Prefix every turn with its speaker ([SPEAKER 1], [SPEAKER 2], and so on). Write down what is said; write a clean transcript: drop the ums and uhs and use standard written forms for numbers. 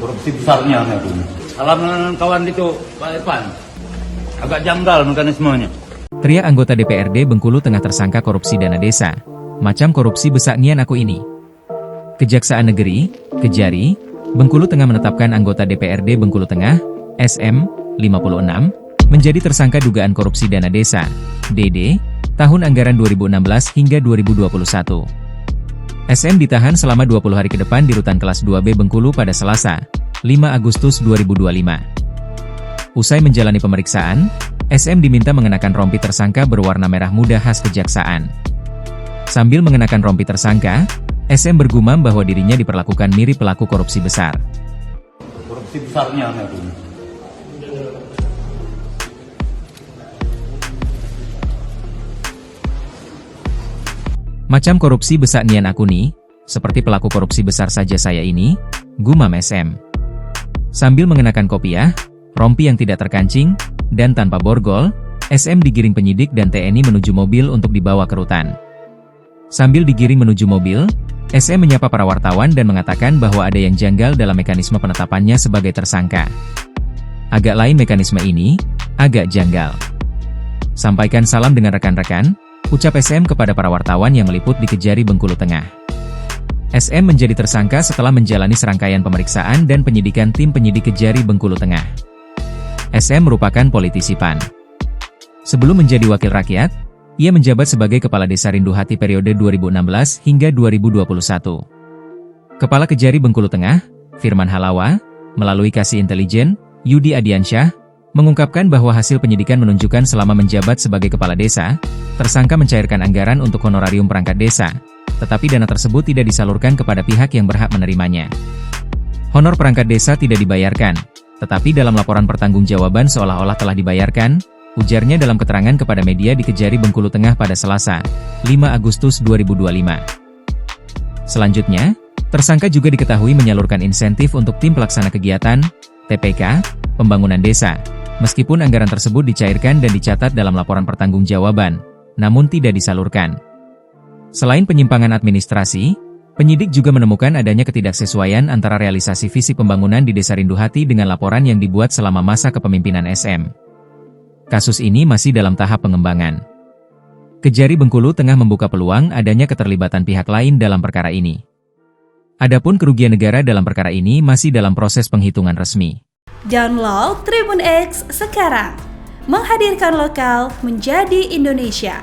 [SPEAKER 1] korupsi besarnya itu. Halaman kawan itu, Pak Irfan, agak janggal mekanismenya.
[SPEAKER 2] Teriak anggota DPRD Bengkulu Tengah tersangka korupsi dana desa. Macam korupsi besar nian aku ini. Kejaksaan Negeri, Kejari, Bengkulu Tengah menetapkan anggota DPRD Bengkulu Tengah, SM, 56, menjadi tersangka dugaan korupsi dana desa, DD, tahun anggaran 2016 hingga 2021. SM ditahan selama 20 hari ke depan di Rutan Kelas 2B Bengkulu pada Selasa, 5 Agustus 2025. Usai menjalani pemeriksaan, SM diminta mengenakan rompi tersangka berwarna merah muda khas kejaksaan. Sambil mengenakan rompi tersangka, SM bergumam bahwa dirinya diperlakukan mirip pelaku korupsi besar.
[SPEAKER 1] Korupsi besarnya itu.
[SPEAKER 2] Macam korupsi besar nian aku nih, seperti pelaku korupsi besar saja saya ini, gumam SM. Sambil mengenakan kopiah, rompi yang tidak terkancing, dan tanpa borgol, SM digiring penyidik dan TNI menuju mobil untuk dibawa ke rutan. Sambil digiring menuju mobil, SM menyapa para wartawan dan mengatakan bahwa ada yang janggal dalam mekanisme penetapannya sebagai tersangka. Agak lain mekanisme ini, agak janggal. Sampaikan salam dengan rekan-rekan, ucap SM kepada para wartawan yang meliput di Kejari Bengkulu Tengah. SM menjadi tersangka setelah menjalani serangkaian pemeriksaan dan penyidikan tim penyidik Kejari Bengkulu Tengah. SM merupakan politisi PAN. Sebelum menjadi wakil rakyat, ia menjabat sebagai Kepala Desa Rindu Hati periode 2016 hingga 2021. Kepala Kejari Bengkulu Tengah, Firman Halawa, melalui Kasih Intelijen, Yudi Adiansyah, mengungkapkan bahwa hasil penyidikan menunjukkan selama menjabat sebagai kepala desa, tersangka mencairkan anggaran untuk honorarium perangkat desa, tetapi dana tersebut tidak disalurkan kepada pihak yang berhak menerimanya. Honor perangkat desa tidak dibayarkan, tetapi dalam laporan pertanggungjawaban seolah-olah telah dibayarkan, ujarnya dalam keterangan kepada media di Kejari Bengkulu Tengah pada Selasa, 5 Agustus 2025. Selanjutnya, tersangka juga diketahui menyalurkan insentif untuk tim pelaksana kegiatan, TPK, pembangunan desa, meskipun anggaran tersebut dicairkan dan dicatat dalam laporan pertanggungjawaban, namun tidak disalurkan. Selain penyimpangan administrasi, penyidik juga menemukan adanya ketidaksesuaian antara realisasi visi pembangunan di Desa Rindu Hati dengan laporan yang dibuat selama masa kepemimpinan SM. Kasus ini masih dalam tahap pengembangan. Kejari Bengkulu Tengah membuka peluang adanya keterlibatan pihak lain dalam perkara ini. Adapun kerugian negara dalam perkara ini masih dalam proses penghitungan resmi.
[SPEAKER 3] Download Tribun X sekarang, menghadirkan lokal menjadi Indonesia.